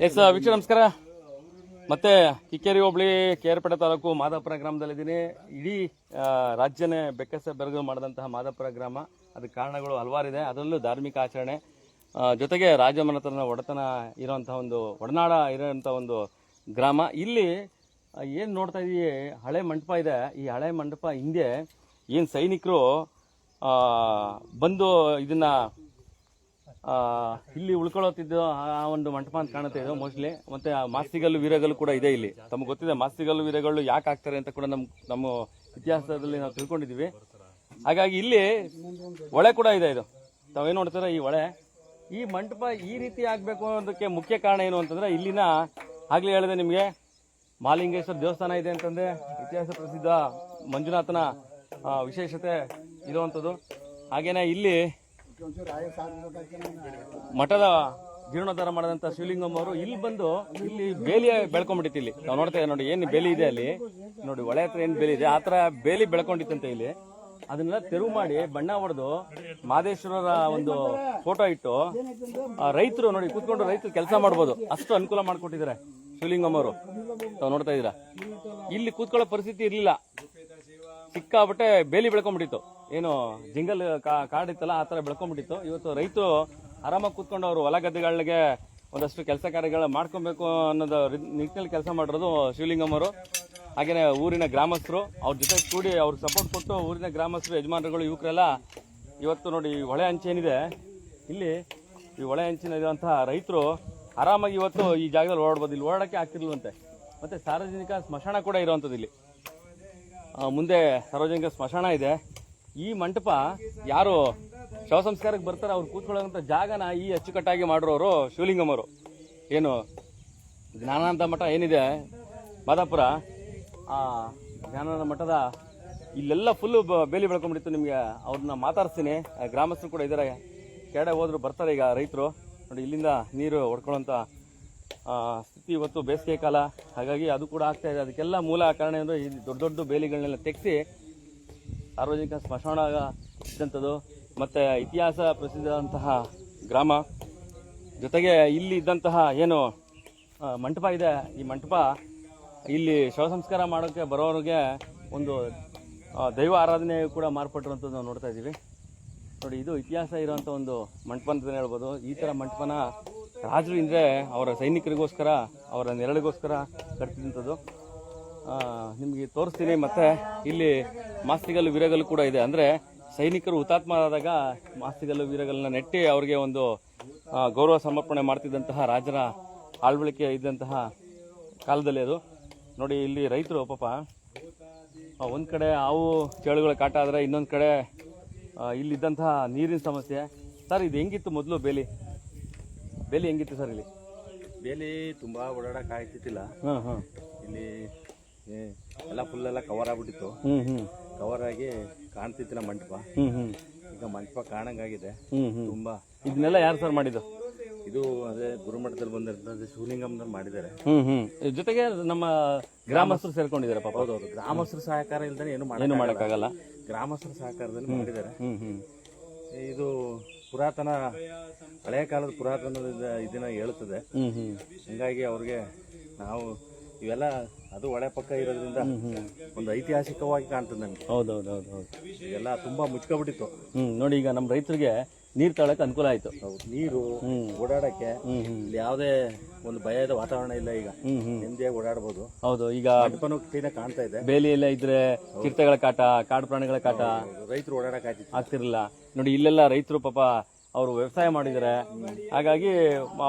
S ವೀಕ್ಷಕ ನಮಸ್ಕಾರ. ಮತ್ತೆ ಕಿಕ್ಕೇರಿ ಹೋಬಳಿ ಕೇರ್ಪೇಟೆ ತಾಲೂಕು ಮಾದಾಪುರ ಗ್ರಾಮದಲ್ಲಿದ್ದೀನಿ. ಇಡೀ ರಾಜ್ಯನೇ ಬೆಕ್ಕಸ ಬೆರಗು ಮಾಡಿದಂತಹ ಮಾದಾಪುರ ಗ್ರಾಮ, ಅದಕ್ಕೆ ಕಾರಣಗಳು ಹಲವಾರಿದೆ. ಅದರಲ್ಲೂ ಧಾರ್ಮಿಕ ಆಚರಣೆ ಜೊತೆಗೆ ರಾಜಮನೆತನ ಒಡೆತನ ಇರೋಂತಹ ಒಂದು ಒಡನಾಡ ಇರೋಂಥ ಒಂದು ಗ್ರಾಮ. ಇಲ್ಲಿ ಏನು ನೋಡ್ತಾ ಇದೀವಿ, ಹಳೆ ಮಂಟಪ ಇದೆ. ಈ ಹಳೆ ಮಂಟಪ ಹಿಂದೆ ಏನು ಸೈನಿಕರು ಬಂದು ಇದನ್ನ ಇಲ್ಲಿ ಉಳ್ಕೊಳ್ಳುತ್ತಿದ್ದು ಆ ಒಂದು ಮಂಟಪ ಅಂತ ಕಾಣುತ್ತೆ ಇದು ಮೋಸ್ಟ್ಲಿ. ಮತ್ತೆ ಮಾಸ್ತಿಗಲ್ಲು ವೀರಗಲ್ಲು ಕೂಡ ಇದೆ ಇಲ್ಲಿ. ತಮಗೆ ಗೊತ್ತಿದೆ ಮಾಸ್ತಿಗಲ್ಲು ವೀರಗಳು ಯಾಕೆ ಆಗ್ತಾರೆ ಅಂತ ಕೂಡ ನಮ್ಮ ಇತಿಹಾಸದಲ್ಲಿ ನಾವು ತಿಳ್ಕೊಂಡಿದ್ದೀವಿ. ಹಾಗಾಗಿ ಇಲ್ಲಿ ಹೊಳೆ ಕೂಡ ಇದೆ. ಇದು ತಾವೇನು ನೋಡ್ತೀರ, ಈ ಹೊಳೆ, ಈ ಮಂಟಪ ಈ ರೀತಿ ಆಗಬೇಕು ಅನ್ನೋದಕ್ಕೆ ಮುಖ್ಯ ಕಾರಣ ಏನು ಅಂತಂದ್ರೆ, ಇಲ್ಲಿನ ಆಗ್ಲೇ ಹೇಳಿದೆ ನಿಮಗೆ, ಮಹಾಲಿಂಗೇಶ್ವರ ದೇವಸ್ಥಾನ ಇದೆ ಅಂತಂದ್ರೆ ಇತಿಹಾಸ ಪ್ರಸಿದ್ಧ ಮಂಜುನಾಥನ ವಿಶೇಷತೆ ಇರುವಂಥದ್ದು. ಹಾಗೇನೆ ಇಲ್ಲಿ ಮಠದ ಜೀರ್ಣೋದ್ಧಾರ ಮಾಡಿದಂತ ಶಿವಲಿಂಗಮ್ಮ ಅವರು ಇಲ್ಲಿ ಬಂದು ಇಲ್ಲಿ ಬೇಲಿ ಬೆಳ್ಕೊಂಡ್ಬಿಟ್ಟಿತ್ತು. ಇಲ್ಲಿ ನಾವು ನೋಡ್ತಾ ಇದ್ದೀವಿ ನೋಡಿ, ಏನು ಬೇಲಿ ಇದೆ ಅಲ್ಲಿ ನೋಡಿ, ಹೊಳೆ ಹತ್ರ ಏನು ಬೇಲಿ ಇದೆ ಆ ತರ ಬೇಲಿ ಬೆಳ್ಕೊಂಡಿತ್ತಂತೆ. ಇಲ್ಲಿ ಅದನ್ನೆಲ್ಲ ತೆರವು ಮಾಡಿ ಬಣ್ಣ ಹೊಡೆದು ಮಾದೇಶ್ವರರ ಒಂದು ಫೋಟೋ ಇಟ್ಟು ರೈತರು ನೋಡಿ ಕೂತ್ಕೊಂಡು ರೈತರು ಕೆಲಸ ಮಾಡ್ಬೋದು, ಅಷ್ಟು ಅನುಕೂಲ ಮಾಡಿಕೊಟ್ಟಿದ್ದಾರೆ ಶಿವಲಿಂಗಮ್ಮ ಅವರು. ತಾವು ನೋಡ್ತಾ ಇದ್ದೀರಾ, ಇಲ್ಲಿ ಕೂತ್ಕೊಳ್ಳೋ ಪರಿಸ್ಥಿತಿ ಇರಲಿಲ್ಲ, ಸಿಕ್ಕಾಬಟ್ಟೆ ಬೇಲಿ ಬೆಳ್ಕೊಂಡ್ಬಿಟ್ಟಿತ್ತು. ಏನು ಜಿಂಗಲ್ ಕಾಡ್ ಇತ್ತಲ್ಲ ಆ ತರ ಬೆಳ್ಕೊಂಡ್ಬಿಟ್ಟಿತ್ತು. ಇವತ್ತು ರೈತರು ಆರಾಮಾಗಿ ಕೂತ್ಕೊಂಡು ಅವರು ಹೊಲ ಗದ್ದೆಗಳಿಗೆ ಒಂದಷ್ಟು ಕೆಲಸ ಕಾರ್ಯಗಳು ಮಾಡ್ಕೊಬೇಕು ಅನ್ನೋದು ನಿಟ್ಟಿನಲ್ಲಿ ಕೆಲಸ ಮಾಡಿರೋದು ಶಿವಲಿಂಗಮ್ಮವರು. ಹಾಗೇನೆ ಊರಿನ ಗ್ರಾಮಸ್ಥರು ಅವ್ರ ಜೊತೆ ಕೂಡಿ ಅವ್ರಿಗೆ ಸಪೋರ್ಟ್ ಕೊಟ್ಟು ಊರಿನ ಗ್ರಾಮಸ್ಥರು, ಯಜಮಾನರುಗಳು, ಯುವಕರೆಲ್ಲ ಇವತ್ತು ನೋಡಿ ಈ ಹೊಳೆ ಅಂಚೆ ಏನಿದೆ ಇಲ್ಲಿ, ಈ ಹೊಳೆ ಅಂಚಿನಲ್ಲಿರುವಂತಹ ರೈತರು ಆರಾಮಾಗಿ ಇವತ್ತು ಈ ಜಾಗದಲ್ಲಿ ಓಡಾಡ್ಬೋದು. ಇಲ್ಲಿ ಓಡಾಡಕ್ಕೆ ಆಗ್ತಿರ್ಲಂತೆ. ಮತ್ತೆ ಸಾರ್ವಜನಿಕ ಸ್ಮಶಾನ ಕೂಡ ಇರುವಂಥದ್ದು ಇಲ್ಲಿ. ಮುಂದೆ ಸಾರ್ವಜನಿಕ ಸ್ಮಶಾನ ಇದೆ. ಈ ಮಂಟಪ ಯಾರು ಶವ ಸಂಸ್ಕಾರಕ್ಕೆ ಬರ್ತಾರೆ ಅವ್ರು ಕೂತ್ಕೊಳ್ಳೋಂಥ ಜಾಗನ ಈ ಅಚ್ಚುಕಟ್ಟಾಗಿ ಮಾಡಿರೋರು ಶಿವಲಿಂಗಮ್ಮವರು. ಏನು ಜ್ಞಾನಾನಂದ ಮಠ ಏನಿದೆ ಮಾದಾಪುರ, ಆ ಜ್ಞಾನಾನಂದ ಮಠದ ಇಲ್ಲೆಲ್ಲ ಫುಲ್ಲು ಬೇಲಿ ಬೆಳ್ಕೊಂಡ್ಬಿಟ್ಟಿತ್ತು. ನಿಮಗೆ ಅವ್ರನ್ನ ಮಾತಾಡ್ತೀನಿ, ಗ್ರಾಮಸ್ಥರು ಕೂಡ ಇದ್ದಾರೆ, ಕೆಳಗಡೆ ಹೋದ್ರು ಬರ್ತಾರೆ ಈಗ ರೈತರು ನೋಡಿ. ಇಲ್ಲಿಂದ ನೀರು ಹೊಡ್ಕೊಳ್ಳೋಂಥ ಸ್ಥಿತಿ ಇವತ್ತು ಬೇಸಿಗೆ ಕಾಲ, ಹಾಗಾಗಿ ಅದು ಕೂಡ ಆಗ್ತಾ ಇದೆ. ಅದಕ್ಕೆಲ್ಲ ಮೂಲ ಕಾರಣ ಅಂದರೆ ಈ ದೊಡ್ಡ ದೊಡ್ಡ ಬೇಲಿಗಳನ್ನೆಲ್ಲ ತೆಗೆಸಿ ಸಾರ್ವಜನಿಕ ಸ್ಮಶಾನ ಇದ್ದಂಥದ್ದು. ಮತ್ತು ಇತಿಹಾಸ ಪ್ರಸಿದ್ಧಂತಹ ಗ್ರಾಮ, ಜೊತೆಗೆ ಇಲ್ಲಿ ಇದ್ದಂತಹ ಏನು ಮಂಟಪ ಇದೆ, ಈ ಮಂಟಪ ಇಲ್ಲಿ ಶವ ಸಂಸ್ಕಾರ ಮಾಡೋಕ್ಕೆ ಬರೋರಿಗೆ ಒಂದು ದೈವ ಆರಾಧನೆ ಕೂಡ ಮಾರ್ಪಟ್ಟಿರುವಂಥದ್ದು ನಾವು ನೋಡ್ತಾ ಇದ್ದೀವಿ ನೋಡಿ. ಇದು ಇತಿಹಾಸ ಇರುವಂಥ ಒಂದು ಮಂಟಪ ಅಂತಲೇ ಹೇಳ್ಬೋದು. ಈ ಥರ ಮಂಟಪನ ರಾಜರು ಅಂದರೆ ಅವರ ಸೈನಿಕರಿಗೋಸ್ಕರ, ಅವರ ನೆರಳಿಗೋಸ್ಕರ ಕಟ್ತಿದ್ದಂಥದ್ದು. ನಿಮಗೆ ತೋರಿಸ್ತೀನಿ. ಮತ್ತು ಇಲ್ಲಿ ಮಾಸ್ತಿಗಲ್ಲು ವೀರಗಲ್ಲು ಕೂಡ ಇದೆ. ಅಂದರೆ ಸೈನಿಕರು ಹುತಾತ್ಮರಾದಾಗ ಮಾಸ್ತಿಗಲ್ಲು ವೀರಗಲ್ಲನ್ನ ನೆಟ್ಟಿ ಅವರಿಗೆ ಒಂದು ಗೌರವ ಸಮರ್ಪಣೆ ಮಾಡ್ತಿದ್ದಂತಹ ರಾಜರ ಆಳ್ವಳಿಕೆ ಇದ್ದಂತಹ ಕಾಲದಲ್ಲಿ ಅದು ನೋಡಿ. ಇಲ್ಲಿ ರೈತರು ಪಾಪ ಒಂದು ಕಡೆ ಹಾವು ಚೇಳುಗಳ ಕಾಟ ಆದರೆ, ಇನ್ನೊಂದು ಕಡೆ ಇಲ್ಲಿದ್ದಂತಹ ನೀರಿನ ಸಮಸ್ಯೆ. ಸರ್, ಇದು ಹೆಂಗಿತ್ತು ಮೊದಲು ಬೇಲಿ ಹೆಂಗಿತ್ತು ಸರ್? ಇಲ್ಲಿ ಬೇಲಿ ತುಂಬಾ ಓಡಾಡಕ್ ಆಗ್ತಿತ್ತಿಲ್ಲ. ಇಲ್ಲಿ ಎಲ್ಲ ಫುಲ್ ಎಲ್ಲ ಕವರ್ ಆಗ್ಬಿಟ್ಟಿತ್ತು. ಕವರ್ ಆಗಿ ಕಾಣ್ತಿತ್ತಿಲ್ಲ ಮಂಟಪ. ಈಗ ಮಂಟಪ ಕಾಣಂಗಾಗಿದೆ ತುಂಬಾ. ಇದನ್ನೆಲ್ಲ ಯಾರು ಸರ್ ಮಾಡಿದ್ದು? ಇದು ಅದೇ ಗುರುಮಠದಲ್ಲಿ ಬಂದಿರ್ತದೆ, ಶಿವಲಿಂಗಮ್ಮನವ್ರು ಮಾಡಿದ್ದಾರೆ. ಜೊತೆಗೆ ನಮ್ಮ ಗ್ರಾಮಸ್ಥರು ಸೇರ್ಕೊಂಡಿದ್ದಾರೆ ಪಾಪ. ಹೌದೌದು, ಗ್ರಾಮಸ್ಥರ ಸಹಕಾರ ಇಲ್ದೇ ಏನು ಮಾಡಕ್ಕಾಗಲ್ಲ. ಗ್ರಾಮಸ್ಥರ ಸಹಕಾರದಲ್ಲಿ ಮಾಡಿದ್ದಾರೆ. ಇದು ಪುರಾತನ, ಹಳೆಯ ಕಾಲದ ಪುರಾತನದ ಇದನ್ನ ಹೇಳುತ್ತದೆ. ಹಂಗಾಗಿ ಅವ್ರಿಗೆ ನಾವು ಇವೆಲ್ಲ ಅದು ಒಳೆ ಪಕ್ಕ ಇರೋದ್ರಿಂದ ಒಂದು ಐತಿಹಾಸಿಕವಾಗಿ ಕಾಣ್ತದೆ ನಮ್ಗೆ. ಹೌದೌದು, ಇದೆಲ್ಲ ತುಂಬಾ ಮುಚ್ಕೊಬಿಟ್ಟಿತ್ತು. ನೋಡಿ, ಈಗ ನಮ್ಮ ರೈತರಿಗೆ ನೀರ್ ತಗೊಳಕ್ ಅನುಕೂಲ ಆಯ್ತು. ನೀರು ಓಡಾಡಕ್ಕೆ ಇಲ್ಲಿ ಯಾವುದೇ ಒಂದು ಭಯದ ವಾತಾವರಣ ಇಲ್ಲ. ಈಗ ನೆಮ್ಮದಿಯಾಗಿ ಓಡಾಡಬಹುದು. ಹೌದು, ಈಗ ಕ್ಲೀನ್ ಕಾಣ್ತಾ ಇದೆ. ಬೇಲಿ ಎಲ್ಲ ಇದ್ರೆ ಚಿರತೆಗಳ ಕಾಟ, ಕಾಡು ಪ್ರಾಣಿಗಳ ಕಾಟ, ರೈತರು ಓಡಾಡಕ್ ಆಗ್ತಿರ್ಲಿಲ್ಲ ನೋಡಿ. ಇಲ್ಲೆಲ್ಲ ರೈತರು ಪಾಪ ಅವರು ವ್ಯವಸಾಯ ಮಾಡಿದ್ದಾರೆ. ಹಾಗಾಗಿ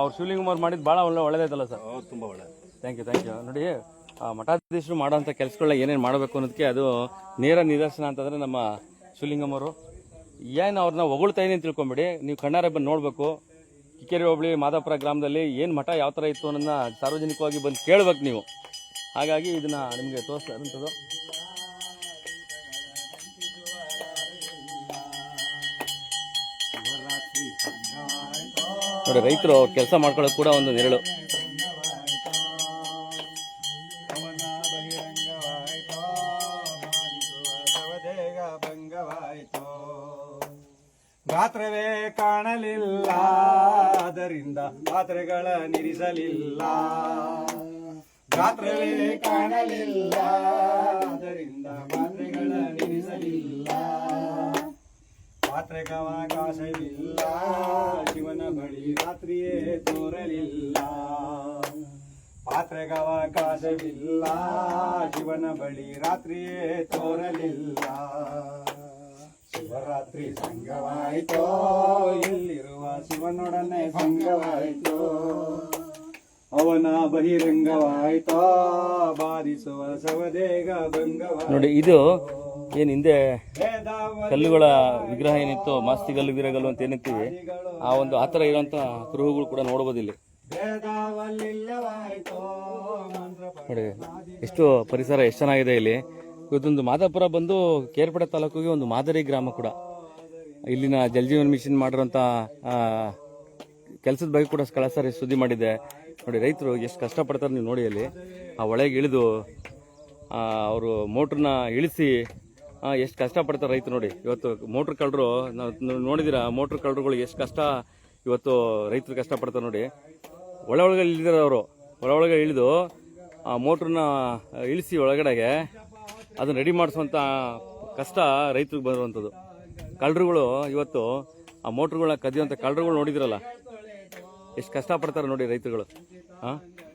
ಅವ್ರು ಶಿವಲಿಂಗಮ್ಮವ್ರು ಮಾಡಿದ್ ಬಹಳ ಒಳ್ಳೇದೈತಲ್ಲ ಸರ್? ತುಂಬಾ ಒಳ್ಳೆ. Thank you. ನೋಡಿ, ಮಠಾಧೀಶರು ಮಾಡೋಂಥ ಕೆಲಸಗಳನ್ನ ಏನೇನು ಮಾಡಬೇಕು ಅನ್ನೋದಕ್ಕೆ ಅದು ನೇರ ನಿದರ್ಶನ ಅಂತಂದ್ರೆ ನಮ್ಮ ಶಿವಲಿಂಗಮ್ಮವರು. ಏನು ಅವ್ರನ್ನ ಹೊಗಳ್ತಾ ಇದೀನಿ ಅಂತ ತಿಳ್ಕೊಂಬಿಡಿ, ನೀವು ಕಣ್ಣಾರೆ ಬಂದು ನೋಡಬೇಕು. ಕಿಕ್ಕೇರಿ ಹೋಬಳಿ ಮಾದಾಪುರ ಗ್ರಾಮದಲ್ಲಿ ಏನು ಮಠ ಯಾವ ಥರ ಇತ್ತು ಅನ್ನೋದನ್ನ ಸಾರ್ವಜನಿಕವಾಗಿ ಬಂದು ಕೇಳಬೇಕು ನೀವು. ಹಾಗಾಗಿ ಇದನ್ನ ನಿಮಗೆ ತೋರಿಸ್ತಾ ಇರೋಂಥದ್ದು. ನೋಡಿ, ರೈತರು ಕೆಲಸ ಮಾಡ್ಕೊಳ್ಳೋಕೆ ಕೂಡ ಒಂದು ನೆರಳು. ಗಾತ್ರವೇ ಕಾಣಲಿಲ್ಲ, ಆದ್ದರಿಂದ ಪಾತ್ರೆಗಳ ನಿರಿಸಲಿಲ್ಲ, ಗಾತ್ರವೇ ಕಾಣಲಿಲ್ಲ, ಅದರಿಂದ ಪಾತ್ರೆಗಳ ನಿರಿಸಲಿಲ್ಲ. ಪಾತ್ರೆಗವಕಾಶವಿಲ್ಲ, ಶಿವನ ಬಳಿ ರಾತ್ರಿಯೇ ತೋರಲಿಲ್ಲ. ಪಾತ್ರೆಗವಕಾಶವಿಲ್ಲ, ಶಿವನ ಬಳಿ ರಾತ್ರಿಯೇ ತೋರಲಿಲ್ಲ. ಶಿವರಾತ್ರಿ ಸಂಗವಾಯಿತೋ, ಇಲ್ಲಿರುವ ಶಿವನೊಡನೆ ಸಂಗವಾಯಿತೋ. ಅವನ ಬಹಿರಂಗವಾಯಿತೋ, ಬಾಧಿಸುವ ಸವದೇಗ ಭಂಗವಾಯಿತೋ. ನೋಡಿ, ಇದು ಏನು ಹಿಂದೆ ಕಲ್ಲುಗಳ ವಿಗ್ರಹ ಏನಿತ್ತು, ಮಾಸ್ತಿಗಲ್ಲು ವೀರಗಲ್ಲು ಅಂತ ಏನಂತೀವಿ, ಆ ಒಂದು ಆ ಥರ ಇರೋಂಥ ಕುರುಹುಗಳು ಕೂಡ ನೋಡ್ಬೋದು ಇಲ್ಲಿ. ನೋಡಿ ಎಷ್ಟು ಪರಿಸರ ಎಷ್ಟು ಚೆನ್ನಾಗಿದೆ ಇಲ್ಲಿ. ಇವತ್ತೊಂದು ಮಾದಾಪುರ ಬಂದು ಕೇರ್ಪಡೆ ತಾಲೂಕಿಗೆ ಒಂದು ಮಾದರಿ ಗ್ರಾಮ ಕೂಡ. ಇಲ್ಲಿನ ಜಲಜೀವನ್ ಮಿಷನ್ ಮಾಡಿರೋಂಥ ಕೆಲಸದ ಬಗ್ಗೆ ಕೂಡ ಕಳಸರಿ ಸುದ್ದಿ ಮಾಡಿದೆ. ನೋಡಿ ರೈತರು ಎಷ್ಟು ಕಷ್ಟಪಡ್ತಾರೆ ನೀವು ನೋಡಿ. ಅಲ್ಲಿ ಆ ಒಳಗೆ ಇಳಿದು ಅವರು ಮೋಟ್ರನ್ನ ಇಳಿಸಿ ಎಷ್ಟು ಕಷ್ಟಪಡ್ತಾರೆ ರೈತರು ನೋಡಿ. ಇವತ್ತು ಮೋಟ್ರ್ ಕಳ್ಳರು ನಾವು ನೋಡಿದಿರ, ಮೋಟ್ರ್ ಕಳ್ಳರುಗಳು ಎಷ್ಟು ಕಷ್ಟ ಇವತ್ತು ರೈತರು ಕಷ್ಟಪಡ್ತಾರೆ ನೋಡಿ. ಒಳಗೆ ಇಳಿದಾರೆ ಅವರು, ಒಳಗೆ ಇಳಿದು ಆ ಮೋಟ್ರನ್ನ ಇಳಿಸಿ ಒಳಗಡೆಗೆ ಅದನ್ನ ರೆಡಿ ಮಾಡಿಸುವಂಥ ಕಷ್ಟ ರೈತರಿಗೆ ಬರುವಂಥದ್ದು. ಕಳ್ಳರುಗಳು ಇವತ್ತು ಆ ಮೋಟ್ರುಗಳನ್ನ ಕದಿಯುವಂಥ ಕಳ್ಳರುಗಳು ನೋಡಿದಿರಲ್ಲ, ಎಷ್ಟು ಕಷ್ಟಪಡ್ತಾರೆ ನೋಡಿ ರೈತರುಗಳು.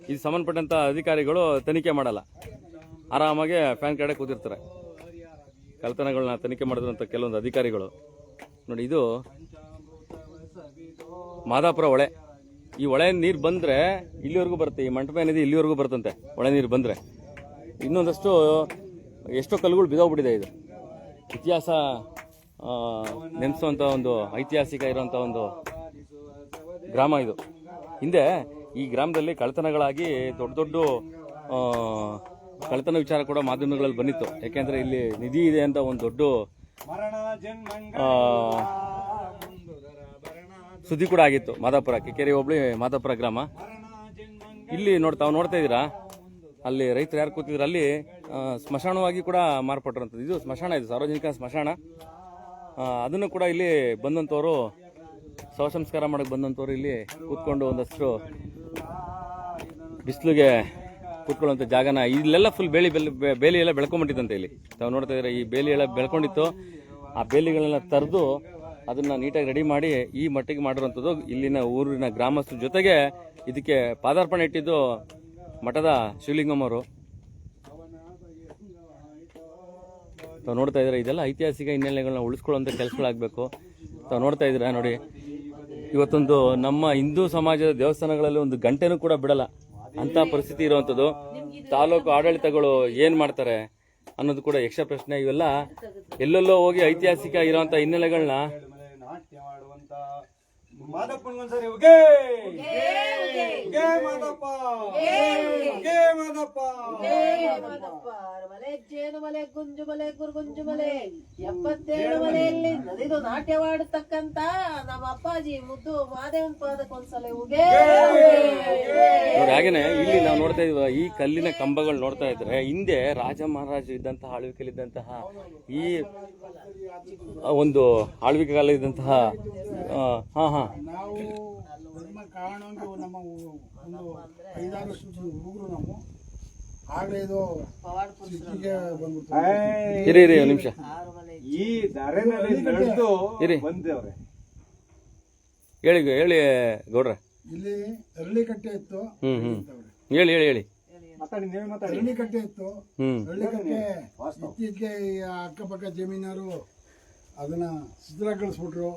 ಇದು ಸಂಬಂಧಪಟ್ಟಂಥ ಅಧಿಕಾರಿಗಳು ತನಿಖೆ ಮಾಡಲ್ಲ, ಆರಾಮಾಗಿ ಫ್ಯಾನ್ ಕಡೆ ಕೂತಿರ್ತಾರೆ. ಕಳ್ತನಗಳನ್ನ ತನಿಖೆ ಮಾಡಿದಂಥ ಕೆಲವೊಂದು ಅಧಿಕಾರಿಗಳು ನೋಡಿ. ಇದು ಮಾದಾಪುರ ಹೊಳೆ. ಈ ಹೊಳೆ ನೀರು ಬಂದರೆ ಇಲ್ಲಿವರೆಗೂ ಬರುತ್ತೆ, ಈ ಮಂಟಪ ಏನಿದೆ ಇಲ್ಲಿವರೆಗೂ ಬರ್ತಂತೆ ಹೊಳೆ ನೀರು ಬಂದರೆ. ಇನ್ನೊಂದಷ್ಟು ಎಷ್ಟೋ ಕಲ್ಲುಗಳು ಬಿದ್ದೋಗ್ಬಿಟ್ಟಿದೆ. ಇದು ಇತಿಹಾಸ ನೆನೆಸುವಂಥ ಒಂದು ಐತಿಹಾಸಿಕ ಇರುವಂಥ ಒಂದು ಗ್ರಾಮ ಇದು. ಹಿಂದೆ ಈ ಗ್ರಾಮದಲ್ಲಿ ಕಳ್ತನಗಳಾಗಿ ದೊಡ್ಡ ದೊಡ್ಡ ಕಳ್ತನ ವಿಚಾರ ಕೂಡ ಮಾಧ್ಯಮಗಳಲ್ಲಿ ಬಂದಿತ್ತು. ಯಾಕೆಂದರೆ ಇಲ್ಲಿ ನಿಧಿ ಇದೆ ಅಂತ ಒಂದು ದೊಡ್ಡ ಸುದ್ದಿ ಕೂಡ ಆಗಿತ್ತು. ಮಾದಾಪುರ ಕಿಕ್ಕೇರಿ ಹೋಬಳಿ ಮಾದಾಪುರ ಗ್ರಾಮ. ಇಲ್ಲಿ ನೋಡ್ತಾ ಇದ್ದೀರಾ, ಅಲ್ಲಿ ರೈತರು ಯಾರು ಕೂತಿದ್ರು, ಅಲ್ಲಿ ಸ್ಮಶಾನವಾಗಿ ಕೂಡ ಮಾರ್ಪಟ್ಟಿರುವಂಥದ್ದು. ಇದು ಸ್ಮಶಾನ, ಇದು ಸಾರ್ವಜನಿಕ ಸ್ಮಶಾನ. ಅದನ್ನು ಕೂಡ ಇಲ್ಲಿ ಬಂದಂಥವ್ರು, ಶವ ಸಂಸ್ಕಾರ ಮಾಡೋಕ್ಕೆ ಬಂದಂಥವ್ರು ಇಲ್ಲಿ ಕೂತ್ಕೊಂಡು ಒಂದಷ್ಟು ಬಿಸಿಲಿಗೆ ಕೂತ್ಕೊಳ್ಳುವಂಥ ಜಾಗನ ಇಲ್ಲೆಲ್ಲ ಫುಲ್ ಬೇಲಿ ಎಲ್ಲ ಬೆಳ್ಕೊಂಬಿಟ್ಟಿತ್ತಂತೆ. ಇಲ್ಲಿ ತಾವು ನೋಡ್ತಾ ಇದ್ರೆ ಈ ಬೇಲಿ ಎಲ್ಲ ಬೆಳ್ಕೊಂಡಿತ್ತು. ಆ ಬೇಲಿಗಳನ್ನ ತರೆದು ಅದನ್ನ ನೀಟಾಗಿ ರೆಡಿ ಮಾಡಿ ಈ ಮಟ್ಟಿಗೆ ಮಾಡಿರುವಂಥದ್ದು ಇಲ್ಲಿನ ಊರಿನ ಗ್ರಾಮಸ್ಥರ ಜೊತೆಗೆ ಇದಕ್ಕೆ ಪಾದಾರ್ಪಣೆ ಇಟ್ಟಿದ್ದು ಮಠದ ಶಿವಲಿಂಗಮ್ಮವರು. ತಾವು ನೋಡ್ತಾ ಇದ್ರೆ ಇದೆಲ್ಲ ಐತಿಹಾಸಿಕ ಹಿನ್ನೆಲೆಗಳನ್ನ ಉಳಿಸ್ಕೊಳ್ಳುವಂಥ ಕೆಲಸಗಳಾಗಬೇಕು. ತಾವು ನೋಡ್ತಾ ಇದ್ದೀರಾ ನೋಡಿ, ಇವತ್ತೊಂದು ನಮ್ಮ ಹಿಂದೂ ಸಮಾಜದ ದೇವಸ್ಥಾನಗಳಲ್ಲಿ ಒಂದು ಗಂಟೆನೂ ಕೂಡ ಬಿಡಲ್ಲ ಅಂತ ಪರಿಸ್ಥಿತಿ ಇರುವಂಥದ್ದು. ತಾಲೂಕು ಆಡಳಿತಗಳು ಏನು ಮಾಡ್ತಾರೆ ಅನ್ನೋದು ಕೂಡ ಯಕ್ಷ ಪ್ರಶ್ನೆ. ಇವೆಲ್ಲ ಎಲ್ಲೆಲ್ಲೋ ಹೋಗಿ ಐತಿಹಾಸಿಕ ಇರುವಂಥ ಹಿನ್ನೆಲೆಗಳನ್ನ ನಾಟ್ಯ ಮಾಡುವಂತ ಮಾದಪ್ಪನಿಗೊಂದ್ಸರಿ ಉಗೇ ಉಗೇ ಮಾದಪ್ಪ ಉಗೇ ಮಾದಪ್ಪ ಮಲೆ ಜೇನು ಮಲೆ ಗುಂಜು ಮಲೆ ಗುರುಗುಂಜು ಮಲೆ 77 ಮಲೆಯಲ್ಲಿ ನದಿದು ನಾಟ್ಯವಾಡತಕ್ಕಂತ ನಮ್ಮ ಅಪ್ಪಾಜಿ ಮುದ್ದು ಮಾದೇವನ್ ಪಾದಕ್ಕೊಂದ್ಸಲ ಉಗೇ ನೋಡಿ. ಹಾಗೇನೆ ಇಲ್ಲಿ ನಾವು ನೋಡ್ತಾ ಇದೀವ, ಈ ಕಲ್ಲಿನ ಕಂಬಗಳು ನೋಡ್ತಾ ಇದ್ರೆ ಹಿಂದೆ ರಾಜ ಮಹಾರಾಜ ಇದ್ದಂತಹ ಆಳ್ವಿಕೆಯಲ್ಲಿದ್ದಂತಹ ಈ ಒಂದು ಆಳ್ವಿಕೆ ಕಾಲ ಇದ್ದಂತಹ ನಾವು ಧರ್ಮ ಕಾರಣ ನಮ್ಮ ಒಂದು 5-6 ವರ್ಷದ ಹುಡುಗರು ನಾವು ಆಗಲೇ ಇದು ಸಿಟಿಗೆ ಬಂದ್ಬಿಡ್ತಾರೆ. ಇರಿ ನಿಮಿಷ, ಈ ದಾರಿನಲ್ಲಿ ನಡೆದು ಇರಿ ಬಂದವ್ರೆ. ಹೇಳಿ ಗೌಡ್ರೆ. ಇಲ್ಲಿ ಅರಳಿಕಟ್ಟೆ ಇತ್ತು. ಹೇಳಿ ಅರಳಿಕಟ್ಟೆ ಇತ್ತು. ಅರಳಿಕಟ್ಟೆ ಇತ್ತೀಚೆಗೆ ಈ ಅಕ್ಕಪಕ್ಕ ಜಮೀನರು ಅದನ್ನ ಶಿಥಿಲಗೊಳಿಸ್ಬಿಟ್ರು.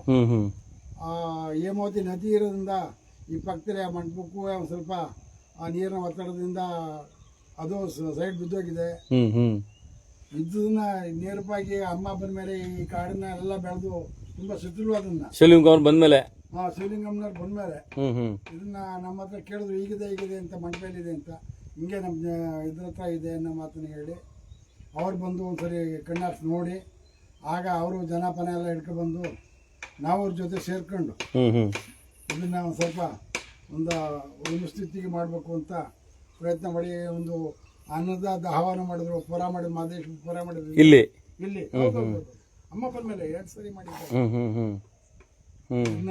ಹೇಮಾವತಿ ನದಿ ಇರೋದ್ರಿಂದ ಈ ಪಕ್ಕದಲ್ಲಿ ಆ ಮಂಟಪಕ್ಕೂ ಒಂದು ಸ್ವಲ್ಪ ಆ ನೀರಿನ ಒತ್ತಡದಿಂದ ಅದು ಸೈಡ್ ಬಿದ್ದೋಗಿದೆ. ಇದನ್ನ ನೇರವಾಗಿ ಅಮ್ಮ ಬಂದ ಮೇಲೆ ಈ ಕಾಡಿನ ಎಲ್ಲ ಬೆಳೆದು ತುಂಬಾ ಶಿಥಿಲವಾದನ್ನ ಶಿವಲಿಂಗಮ್ಮನವ್ರು ಬಂದ್ಮೇಲೆ ಶಿವಲಿಂಗಮ್ಮನವ್ರು ಬಂದ್ಮೇಲೆ ಇದನ್ನ ನಮ್ಮ ಹತ್ರ ಕೇಳಿದ್ರು, ಹೀಗಿದೆ ಅಂತ ಮಂಟಪಲ್ಲಿದೆ ಅಂತ. ಹಿಂಗೆ ನಮ್ಮ ಇದ್ರ ಹತ್ರ ಇದೆ ಅನ್ನೋ ಮಾತನ್ನ ಹೇಳಿ ಅವ್ರು ಬಂದು ಒಂದ್ಸರಿ ಕಣ್ಣಾರ್ಸಿ ನೋಡಿ, ಆಗ ಅವರು ಜನಪನ ಎಲ್ಲ ಹಿಡ್ಕೊಬಂದು ನಾವು ಅವ್ರ ಜೊತೆ ಸೇರ್ಕೊಂಡು ಇದನ್ನ ಒಂದು ಸ್ವಲ್ಪ ಒಂದು ಸ್ಥಿತಿಗೆ ಮಾಡಬೇಕು ಅಂತ ಪ್ರಯತ್ನ ಮಾಡಿ ಒಂದು ಅನ್ನದ ಆಹ್ವಾನ ಮಾಡಿದ್ರು. ಪುರ ಮಾಡಿ ಮಾದೇಶ್ ಪುರ ಮಾಡಿದ್ರು ಇಲ್ಲಿ ಅಮ್ಮ ಬಂದ ಮೇಲೆ 2 ಸರಿ ಮಾಡಿದ್ದಾರೆ. ಇನ್ನ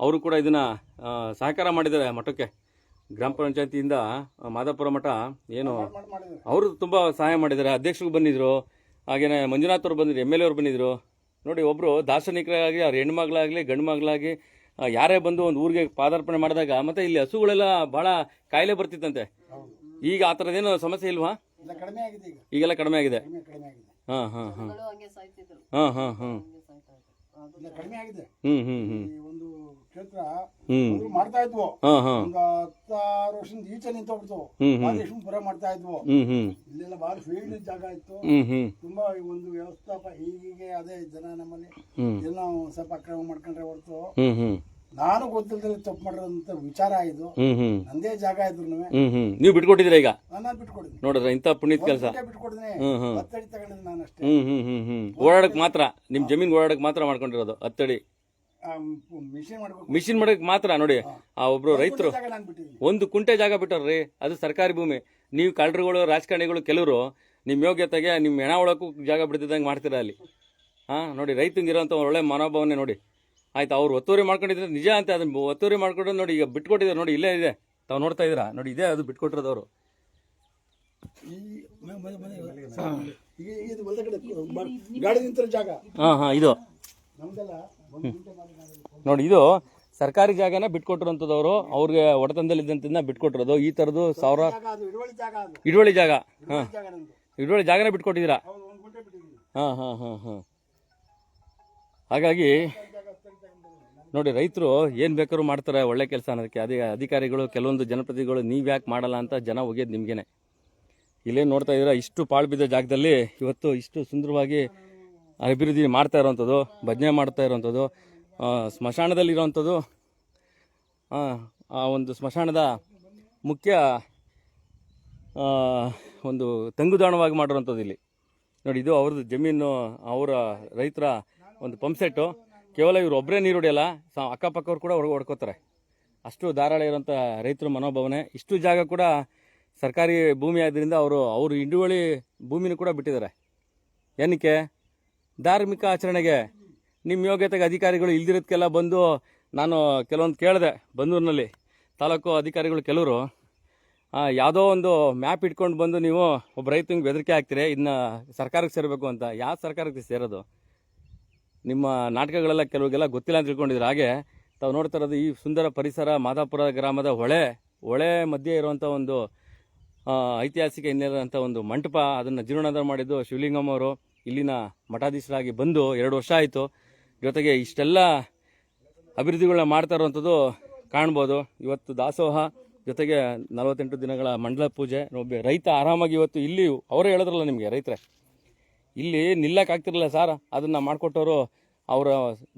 ಅವರು ಕೂಡ ಇದನ್ನು ಸಹಕಾರ ಮಾಡಿದ್ದಾರೆ ಮಠಕ್ಕೆ. ಗ್ರಾಮ ಪಂಚಾಯತಿಯಿಂದ ಮಾದಾಪುರ ಮಠ ಏನು ಅವರು ತುಂಬ ಸಹಾಯ ಮಾಡಿದ್ದಾರೆ. ಅಧ್ಯಕ್ಷರು ಬಂದಿದ್ದರು, ಹಾಗೆಯೇ ಮಂಜುನಾಥ್ ಅವರು ಬಂದಿದ್ರು, MLA ಅವರು ಬಂದಿದ್ದರು. ನೋಡಿ, ಒಬ್ಬರು ದಾರ್ಶನಿಕರಾಗಿ ಅವ್ರ ಹೆಣ್ಮಗಳಾಗಲಿ ಗಂಡು ಮಗಳಾಗಲಿ ಯಾರೇ ಬಂದು ಒಂದು ಊರಿಗೆ ಪಾದಾರ್ಪಣೆ ಮಾಡಿದಾಗ ಮತ್ತೆ ಇಲ್ಲಿ ಹಸುಗಳೆಲ್ಲ ಭಾಳ ಕಾಯಿಲೆ ಬರ್ತಿತ್ತಂತೆ. ಈಗ ಆ ಥರದ್ದೇನು ಸಮಸ್ಯೆ ಇಲ್ವಾ? ಇಲ್ಲ, ಕಡಿಮೆ ಆಗಿದೆ ಈಗ. ಈಗೆಲ್ಲ ಕಡಿಮೆ ಆಗಿದೆ. ಕಡಿಮೆ ಆಗಿದೆ. ಹಾಂ ಹಾಂ ಹಾಂ ಹಂಗೆ ಸಾಯ್ತಿದ್ರು. ಹಾಂ ಹಾಂ ಹಾಂ ಇಲ್ಲ, ಕಡಿಮೆ ಆಗಿದೆ. ಹ್ಞೂ ಈ ಒಂದು ಕ್ಷೇತ್ರ ಹ್ಞೂ ಮೊದ್ಲು ಮಾಡ್ತಾ ಇದ್ವು. ಹಾಂ ಹಾಂ ಒಂದು 16 ವರ್ಷದಿಂದ ಈಚೆ ನಿಂತೋಗ್ಬಿಡ್ತು. ಪುರ ಮಾಡ್ತಾ ಇದ್ವು. ಇಲ್ಲೆಲ್ಲ ಬಾರಿ ಫೀಲ್ಡ್ ಜಾಗ ಇತ್ತು. ತುಂಬಾ ಒಂದು ವ್ಯವಸ್ಥಾಪ ಹೀಗೆ ಅದೇ ಜನ ನಮ್ಮಲ್ಲಿ ಏನೋ ಸ್ವಲ್ಪ ಅಕ್ರಮ ಮಾಡ್ಕೊಂಡ್ರೆ ಹೊರತು ನಾನು ಗೊತ್ತಿಲ್ಲದೆ ತಪ್ಪು ಮಾಡಿರೋಂತ ವಿಚಾರ ಇದು. ನಂದೇ ಜಾಗ ಇದ್ರು ನೀವು ಬಿಟ್ಕೊಟ್ಟಿದ್ದೀರಾ ಈಗ? ನಾನು ಬಿಟ್ಕೊಡಿದ್ನಿ. ನೋಡ್ರ ಇಂಥ ಪುಣ್ಯದ ಕೆಲಸ. ಬಿಟ್ಕೊಡಿದ್ನಿ, 10 ಅಡಿ ತಗೊಂಡಿದ್ದು ನಾನು ಅಷ್ಟೇ. ಓಡಾಡಕ್ ಮಾತ್ರ, ನಿಮ್ ಜಮೀನ್ ಓಡಾಡಕ್ ಮಾತ್ರ ಮಾಡ್ಕೊಂಡಿರೋದು 10 ಅಡಿ ಮಿಷನ್ ಮಾಡ್ಬೇಕು. ಮಿಷಿನ್ ಮಾಡಕ್ ಮಾತ್ರ. ನೋಡಿ, ಆ ಒಬ್ರು ರೈತರು ಜಾಗ ನಾನು ಬಿಟ್ಟಿದ್ದೀನಿ. 1 ಕುಂಟೆ ಜಾಗ ಬಿಟ್ಟಾರ್ರಿ, ಅದು ಸರ್ಕಾರಿ ಭೂಮಿ. ನೀವು ಕಳ್ಳರುಗಳು, ರಾಜಕಾರಣಿಗಳು ಕೆಲವರು ನಿಮ್ಮ ಯೋಗ್ಯತೆಗೆ ನಿಮ್ಮ ಹೆಣ ಒಳಕ್ಕೂ ಜಾಗ ಬಿಡ್ತಿದ್ದಂಗೆ ಮಾಡ್ತೀರಾ ಅಲ್ಲಿ. ನೋಡಿ, ರೈತಂಗೆ ಇರೋಂಥ ಒಳ್ಳೆ ಮನೋಭಾವನೆ ನೋಡಿ. ಆಯ್ತು, ಅವ್ರು ಒತ್ತುವರಿ ಮಾಡ್ಕೊಂಡಿದ್ರೆ ನಿಜ ಅಂತ. ಅದನ್ನ ಒತ್ತುವರಿ ಮಾಡ್ಕೊಂಡ್ರೆ ನೋಡಿ, ಈಗ ಬಿಟ್ಕೊಟ್ಟಿದ್ದಾರೆ ನೋಡಿ, ಇಲ್ಲೇ ಇದೆ, ತಾವು ನೋಡ್ತಾ ಇದ್ದೀರಾ ನೋಡಿ, ಇದೇ ಅದು ಬಿಟ್ಕೊಟ್ಟಿರೋದವರು. ಗಾಡಿ ನಿಂತಿರೋ ಜಾಗ ಇದು ನಮ್ದೆಲ್ಲ ನೋಡಿ, ಇದು ಸರ್ಕಾರಿ ಜಾಗನ ಬಿಟ್ಕೊಟ್ಟಿರೋಂಥದ್ದವರು. ಅವ್ರಿಗೆ ಒಡೆತನದಲ್ಲಿದ್ದಂಥದ್ದನ್ನ ಬಿಟ್ಕೊಟ್ಟಿರೋದು. ಈ ಥರದ್ದು ಸಾವಿರ ಹಿಡುವಳಿ ಜಾಗ. ಹಿಡುವಳಿ ಜಾಗನ ಬಿಟ್ಕೊಟ್ಟಿದ್ದೀರಾ? ಹಾಗಾಗಿ ನೋಡಿ, ರೈತರು ಏನು ಬೇಕಾದ್ರೂ ಮಾಡ್ತಾರೆ ಒಳ್ಳೆ ಕೆಲಸ ಅನ್ನೋದಕ್ಕೆ. ಅದೇ ಅಧಿಕಾರಿಗಳು, ಕೆಲವೊಂದು ಜನಪ್ರತಿನಿಧಿಗಳು ನೀವು ಯಾಕೆ ಮಾಡಲ್ಲ ಅಂತ ಜನ ಒಗೆಯೋದು ನಿಮಗೇನೆ. ಇಲ್ಲೇನು ನೋಡ್ತಾ ಇದ್ದೀರಾ, ಇಷ್ಟು ಪಾಳು ಬಿದ್ದ ಜಾಗದಲ್ಲಿ ಇವತ್ತು ಇಷ್ಟು ಸುಂದರವಾಗಿ ಅಭಿವೃದ್ಧಿ ಮಾಡ್ತಾ ಇರೋವಂಥದ್ದು, ಭಜನೆ ಮಾಡ್ತಾ ಇರೋವಂಥದ್ದು, ಸ್ಮಶಾನದಲ್ಲಿರೋವಂಥದ್ದು. ಆ ಒಂದು ಸ್ಮಶಾನದ ಮುಖ್ಯ ಒಂದು ತಂಗುದಾಣವಾಗಿ ಮಾಡಿರೋವಂಥದ್ದು ಇಲ್ಲಿ ನೋಡಿ. ಇದು ಅವ್ರದ್ದು ಜಮೀನು, ಅವರ ರೈತರ ಒಂದು ಪಂಪ್ ಸೆಟ್ಟು. ಕೇವಲ ಇವರು ಒಬ್ಬರೇ ನೀರು ಹೊಡೆಯಲ್ಲ, ಅಕ್ಕಪಕ್ಕವ್ರು ಕೂಡ ಹೊಡ್ಕೋತಾರೆ. ಅಷ್ಟು ಧಾರಾಳ ಇರೋಂಥ ರೈತರ ಮನೋಭಾವನೆ. ಇಷ್ಟು ಜಾಗ ಕೂಡ ಸರ್ಕಾರಿ ಭೂಮಿ ಆದ್ದರಿಂದ ಅವರು ಹಿಡುವಳಿ ಭೂಮಿನೂ ಕೂಡ ಬಿಟ್ಟಿದ್ದಾರೆ. ಏನಕ್ಕೆ? ಧಾರ್ಮಿಕ ಆಚರಣೆಗೆ. ನಿಮ್ಮ ಯೋಗ್ಯತೆಗೆ ಅಧಿಕಾರಿಗಳು ಇಲ್ದಿರೋದಕ್ಕೆಲ್ಲ ಬಂದು, ನಾನು ಕೆಲವೊಂದು ಕೇಳಿದೆ ಬಂದೂರಿನಲ್ಲಿ, ತಾಲೂಕು ಅಧಿಕಾರಿಗಳು ಕೆಲವರು ಯಾವುದೋ ಒಂದು ಮ್ಯಾಪ್ ಇಟ್ಕೊಂಡು ಬಂದು ನೀವು ಒಬ್ಬ ರೈತಂಗೆ ಬೆದರಿಕೆ ಹಾಕ್ತೀರಿ, ಇದನ್ನ ಸರ್ಕಾರಕ್ಕೆ ಸೇರಬೇಕು ಅಂತ. ಯಾವ ಸರ್ಕಾರಕ್ಕೆ ಸೇರೋದು? ನಿಮ್ಮ ನಾಟಕಗಳೆಲ್ಲ ಕೆಲವರಿಗೆಲ್ಲ ಗೊತ್ತಿಲ್ಲ ಅಂತ ತಿಳ್ಕೊಂಡಿದ್ರು. ಹಾಗೆ ತಾವು ನೋಡ್ತಾ ಇರೋದು ಈ ಸುಂದರ ಪರಿಸರ, ಮಾದಾಪುರ ಗ್ರಾಮದ ಹೊಳೆ ಮಧ್ಯೆ ಇರುವಂಥ ಒಂದು ಐತಿಹಾಸಿಕ ಹಿನ್ನೆಲೆಂಥ ಒಂದು ಮಂಟಪ. ಅದನ್ನು ಜೀರ್ಣೋದ್ಧಾರ ಮಾಡಿದ್ದು ಶಿವಲಿಂಗಮ್ಮ ಅವರು. ಇಲ್ಲಿನ ಮಠಾಧೀಶರಾಗಿ ಬಂದು 2 ವರ್ಷ ಆಯಿತು. ಜೊತೆಗೆ ಇಷ್ಟೆಲ್ಲ ಅಭಿವೃದ್ಧಿಗಳನ್ನ ಮಾಡ್ತಾ ಇರುವಂಥದ್ದು ಕಾಣ್ಬೋದು. ಇವತ್ತು ದಾಸೋಹ, ಜೊತೆಗೆ 48 ದಿನಗಳ ಮಂಡಲ ಪೂಜೆ. ಒಬ್ಬ ರೈತ ಆರಾಮಾಗಿ ಇವತ್ತು ಇಲ್ಲಿ, ಅವರೇ ಹೇಳಿದ್ರಲ್ಲ ನಿಮಗೆ, ರೈತರೇ ಇಲ್ಲಿ ನಿಲ್ಲಕ್ಕಾಗ್ತಿರಲಿಲ್ಲ ಸರ್, ಅದನ್ನು ಮಾಡಿಕೊಟ್ಟವರು ಅವರ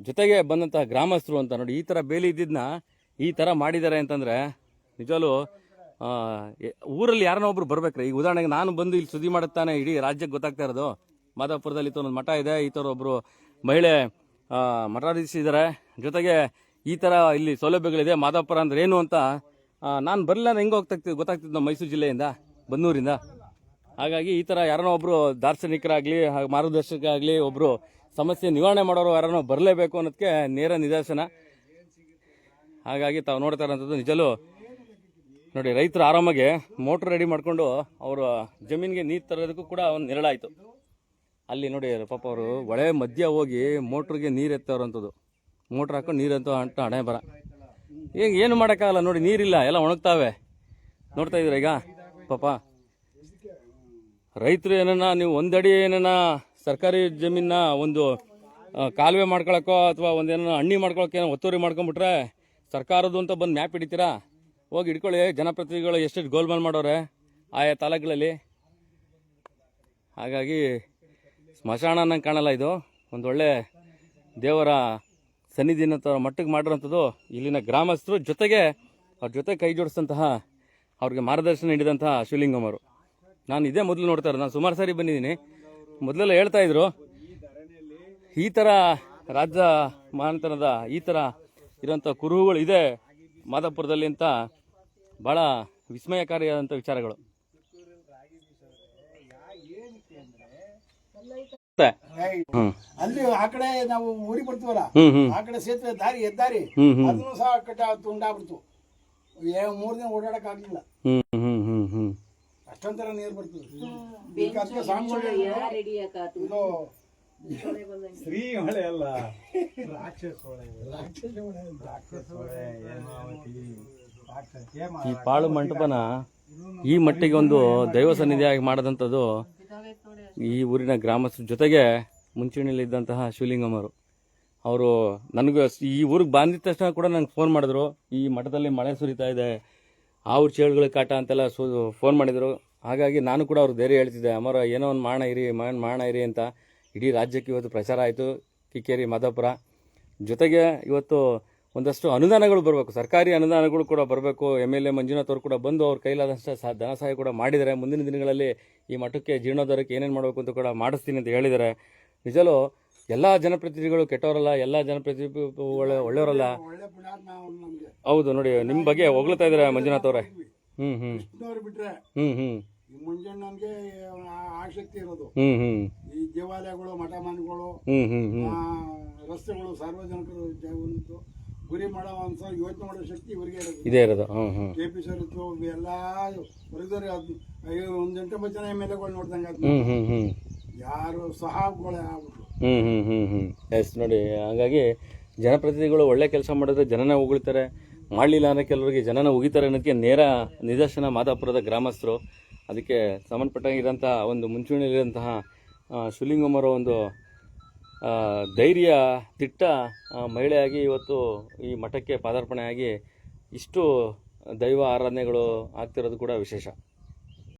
ಜೊತೆಗೆ ಬಂದಂಥ ಗ್ರಾಮಸ್ಥರು ಅಂತ. ನೋಡಿ, ಈ ಥರ ಬೇಲಿ ಇದ್ದಿದ್ದನ್ನ ಈ ಥರ ಮಾಡಿದ್ದಾರೆ ಅಂತಂದರೆ ನಿಜವೂ ಊರಲ್ಲಿ ಯಾರನ್ನೋ ಒಬ್ರು ಬರ್ಬೇಕ್ರಿ. ಈಗ ಉದಾಹರಣೆಗೆ ನಾನು ಬಂದು ಇಲ್ಲಿ ಸುದ್ದಿ ಮಾಡುತ್ತಾನೆ, ಇಡೀ ರಾಜ್ಯಕ್ಕೆ ಗೊತ್ತಾಗ್ತಾ ಇರೋದು. ಮಾದಾಪುರದಲ್ಲಿ ಒಂದು ಮಠ ಇದೆ, ಈ ಥರ ಒಬ್ಬರು ಮಹಿಳೆ ಮಠಾಧೀಶ ಇದ್ದಾರೆ, ಜೊತೆಗೆ ಈ ಥರ ಇಲ್ಲಿ ಸೌಲಭ್ಯಗಳಿದೆ. ಮಾದಾಪುರ ಅಂದ್ರೆ ಏನು ಅಂತ ನಾನು ಬರಲಿಲ್ಲ, ಹೆಂಗೆ ಗೊತ್ತಾಗ್ತಿದ್ದು ನಮ್ಮ ಮೈಸೂರು ಜಿಲ್ಲೆಯಿಂದ, ಬನ್ನೂರಿಂದ. ಹಾಗಾಗಿ ಈ ಥರ ಯಾರನ್ನೋ ಒಬ್ಬರು ದಾರ್ಶನಿಕರಾಗಲಿ, ಮಾರ್ಗದರ್ಶಕರಾಗಲಿ, ಒಬ್ಬರು ಸಮಸ್ಯೆ ನಿವಾರಣೆ ಮಾಡೋರು ಯಾರನ್ನೋ ಬರಲೇಬೇಕು ಅನ್ನೋದಕ್ಕೆ ನೇರ ನಿದರ್ಶನ. ಹಾಗಾಗಿ ತಾವು ನೋಡ್ತಾ ಇರೋಂಥದ್ದು ನಿಜಲು ನೋಡಿ, ರೈತರು ಆರಾಮಾಗಿ ಮೋಟ್ರ್ ರೆಡಿ ಮಾಡಿಕೊಂಡು ಅವರ ಜಮೀನಿಗೆ ನೀರು ತರೋದಕ್ಕೂ ಕೂಡ ಒಂದು ನೆರಳಾಯಿತು. ಅಲ್ಲಿ ನೋಡಿ ಪಾಪ ಅವರು ಹೊಳೆ ಮಧ್ಯ ಹೋಗಿ ಮೋಟ್ರಿಗೆ ನೀರು ಎತ್ತವ್ರಂಥದ್ದು. ಮೋಟ್ರ್ ಹಾಕೊಂಡು ನೀರು ಅಂತ ಹಣೆ ಬರ. ಈಗ ಏನು ಮಾಡೋಕ್ಕಾಗಲ್ಲ ನೋಡಿ, ನೀರಿಲ್ಲ, ಎಲ್ಲ ಒಣಗ್ತಾವೆ. ನೋಡ್ತಾ ಇದ್ದೀರ ಈಗ ಪಾಪ ರೈತರು ಏನನ್ನ ನೀವು 1 ಅಡಿ ಏನನ್ನ ಸರ್ಕಾರಿ ಜಮೀನ ಒಂದು ಕಾಲುವೆ ಮಾಡ್ಕೊಳಕ್ಕೋ ಅಥವಾ ಒಂದೇನೋ ಹಣ್ಣಿ ಮಾಡ್ಕೊಳಕ್ಕೆ ಒತ್ತುವರಿ ಮಾಡ್ಕೊಂಡ್ಬಿಟ್ರೆ ಸರ್ಕಾರದ್ದು ಅಂತ ಬಂದು ಮ್ಯಾಪ್ ಹಿಡಿತೀರಾ? ಹೋಗಿ ಹಿಡ್ಕೊಳ್ಳಿ. ಜನಪ್ರತಿನಿಧಿಗಳು ಎಷ್ಟೆಷ್ಟು ಗೋಲ್ಮಾಲ್ ಮಾಡೋರೆ ಆಯಾ ತಾಲೂಕುಗಳಲ್ಲಿ. ಹಾಗಾಗಿ ಸ್ಮಶಾನ ಅನ್ನಂಗೆ ಕಾಣಲ್ಲ, ಇದು ಒಂದೊಳ್ಳೆ ದೇವರ ಸನ್ನಿಧಿನ ಮಟ್ಟಿಗೆ ಮಾಡಿರೋಂಥದ್ದು ಇಲ್ಲಿನ ಗ್ರಾಮಸ್ಥರು. ಜೊತೆಗೆ ಅವ್ರ ಜೊತೆ ಕೈ ಜೋಡಿಸಿದಂತಹ, ಅವ್ರಿಗೆ ಮಾರ್ಗದರ್ಶನ ನೀಡಿದಂತಹ ಶಿವಲಿಂಗಮ್ಮವರು. ನಾನು ಇದೇ ಮೊದಲು ನೋಡ್ತಾ ಇರೋದು. ನಾನು ಸುಮಾರು ಸಾರಿ ಬಂದಿದ್ದೀನಿ. ಮೊದಲೆಲ್ಲ ಹೇಳ್ತಾ ಇದ್ರು ಈ ಥರ ರಾಜ್ಯ ಮಹಾಂತನದ ಈ ಥರ ಇರೋಂಥ ಕುರುಹುಗಳು ಇದೆ ಮಾದಾಪುರದಲ್ಲಿ ಅಂತ. ಭಾಳ ವಿಸ್ಮಯಕಾರಿಯಾದಂಥ ವಿಚಾರಗಳು. ಹ್ಮ್ ಅಲ್ಲಿ ಆ ಕಡೆ ನಾವು ಊರಿಗೆ ಬರ್ತೀವಲ್ಲ ಹ್ಮ್ ಹ್ಮ್ ಆ ಕಡೆ ಸೇತುವೆ ದಾರಿ ಹೆದ್ದಾರಿ ಹ್ಮ್ ಹ್ಮ್ ಅದನ್ನು ಸಹ ತುಂಡಾಗ್ಬಿಡ್ತು. 3 ದಿನ ಓಡಾಡಕ್ ಆಗ್ಲಿಲ್ಲ, ಹ್ಮ್ ಹ್ಮ್ ಹ್ಮ್ ಹ್ಮ್ ಅಷ್ಟೊಂಥರ ನೀರು ಬರ್ತದೆ. ಈಗ ಅದಕ್ಕೆ ಸ್ವಾಮಿಗಳು ಇದು ಶ್ರೀ ಹೊಳೆ ಅಲ್ಲ, ರಾಕ್ಷಸ ಹೊಳೆ. ಈ ಪಾಳು ಮಂಟಪನ ಈ ಮಟ್ಟಿಗೆ ಒಂದು ದೈವ ಸನ್ನಿಧಿಯಾಗಿ ಮಾಡದಂಥದ್ದು ಈ ಊರಿನ ಗ್ರಾಮಸ್ಥರ ಜೊತೆಗೆ ಮುಂಚೂಣಿಯಲ್ಲಿದ್ದಂತಹ ಶಿವಲಿಂಗಮ್ಮರು. ಅವರು ನನಗೆ ಈ ಊರಿಗೆ ಬಂದಿದ ತಕ್ಷಣ ಕೂಡ ನಂಗೆ ಫೋನ್ ಮಾಡಿದ್ರು, ಈ ಮಠದಲ್ಲಿ ಮಳೆ ಸುರಿತಾ ಇದೆ, ಅವ್ರ ಚೇಳುಗಳ ಕಾಟ ಅಂತೆಲ್ಲ ಫೋನ್ ಮಾಡಿದರು. ಹಾಗಾಗಿ ನಾನು ಕೂಡ ಅವ್ರು ಧೈರ್ಯ ಹೇಳ್ತಿದ್ದೆ, ಅಮರ ಏನೋ ಒಂದು ಮಾಡೋಣ ಇರಿ ಅಂತ. ಇಡೀ ರಾಜ್ಯಕ್ಕೆ ಇವತ್ತು ಪ್ರಚಾರ ಆಯಿತು, ಕಿಕ್ಕೇರಿ ಮಾದಾಪುರ. ಜೊತೆಗೆ ಇವತ್ತು ಒಂದಷ್ಟು ಅನುದಾನಗಳು ಬರಬೇಕು, ಸರ್ಕಾರಿ ಅನುದಾನಗಳು ಕೂಡ ಬರಬೇಕು. MLA ಮಂಜುನಾಥ್ ಅವರು ಕೂಡ ಬಂದು ಅವ್ರ ಕೈಲಾದಷ್ಟು ಧನ ಸಹಾಯ ಕೂಡ ಮಾಡಿದ್ದಾರೆ. ಮುಂದಿನ ದಿನಗಳಲ್ಲಿ ಈ ಮಠಕ್ಕೆ ಜೀರ್ಣೋದ್ಧಾರಕ್ಕೆ ಏನೇನು ಮಾಡಬೇಕು ಅಂತ ಕೂಡ ಮಾಡಿಸ್ತೀನಿ ಅಂತ ಹೇಳಿದ್ದಾರೆ. ನಿಜಲೂ ಎಲ್ಲ ಜನಪ್ರತಿನಿಧಿಗಳು ಕೆಟ್ಟವರಲ್ಲ, ಎಲ್ಲ ಜನಪ್ರತಿನಿಧಿಗಳು ಒಳ್ಳೆಯವರಲ್ಲ. ಒಳ್ಳೆ ಪುಣ್ಯಾತ್ಮ ಅವ್ನು ನಮ್ಗೆ. ಹೌದು, ನೋಡಿ ನಿಮ್ಮ ಬಗ್ಗೆ ಹೊಗಳ್ತಾ ಇದ್ದಾರೆ ಮಂಜುನಾಥ್ ಅವರೇ. ಹ್ಮ್ ಹ್ಮ್ ವಿಷ್ಣುವ್ರು ಬಿಟ್ರೆ ಹ್ಮ್ ಹ್ಮ್ ಈ ಮುಂಜಾನೆ ಆಸಕ್ತಿ ಇರೋದು. ಹ್ಮ್ ಹ್ಮ್ ಈ ದೇವಾಲಯಗಳು, ಮಠ ಮಾನ್ಗಳು, ಹ್ಮ್ ಹ್ಮ್ ಹ್ಮ್ ರಸ್ತೆಗಳು, ಸಾರ್ವಜನಿಕರು ಒಂದು ಗುರಿ ಮಾಡೋ ಒಂದ್ಸಲ ಯೋಚನೆ ಮಾಡೋ ಶಕ್ತಿ ಇವರಿಗೆ ಇರೋದು. ಇದೇ ಇರೋದು. ಹ್ಮ್ ಹ್ಮ್ KP ಸರ್ ಇತ್ತು, ಎಲ್ಲ ಹೊರಗಡೆ 1 ಗಂಟೆ ಬಚ್ಚನ MLAಗಳು ನೋಡ್ದಂಗೆ ಆಯ್ತು. ಹ್ಮ್ ಹ್ಮ್ ಹ್ಮ್ ಯಾರು ಸಹಾಯಗಳೇ ಆಗ್ಬಿಟ್ರು. ಹ್ಮ್ ಹ್ಮ್ ಹ್ಮ್ ಹ್ಮ್ ಎಸ್ ನೋಡಿ, ಹಾಗಾಗಿ ಜನಪ್ರತಿನಿಧಿಗಳು ಒಳ್ಳೆ ಕೆಲಸ ಮಾಡಿದ್ರೆ ಜನನ ಉಗುಳ್ತಾರೆ, ಮಾಡಲಿಲ್ಲ ಅನ್ನೋ ಕೆಲವರಿಗೆ ಜನನ ಉಗಿತಾರೆ ಅನ್ನೋದಕ್ಕೆ ನೇರ ನಿದರ್ಶನ ಮಾದಾಪುರದ ಗ್ರಾಮಸ್ಥರು. ಅದಕ್ಕೆ ಸಂಬಂಧಪಟ್ಟಾಗಿರೋಂಥ ಒಂದು ಮುಂಚೂಣಿಯಲ್ಲಿರುವಂತಹ ಶಿವಲಿಂಗಮ್ಮರ ಒಂದು ಧೈರ್ಯ ದಿಟ್ಟ ಮಹಿಳೆಯಾಗಿ ಇವತ್ತು ಈ ಮಠಕ್ಕೆ ಪಾದಾರ್ಪಣೆಯಾಗಿ ಇಷ್ಟು ದೈವ ಆರಾಧನೆಗಳು ಆಗ್ತಿರೋದು ಕೂಡ ವಿಶೇಷ.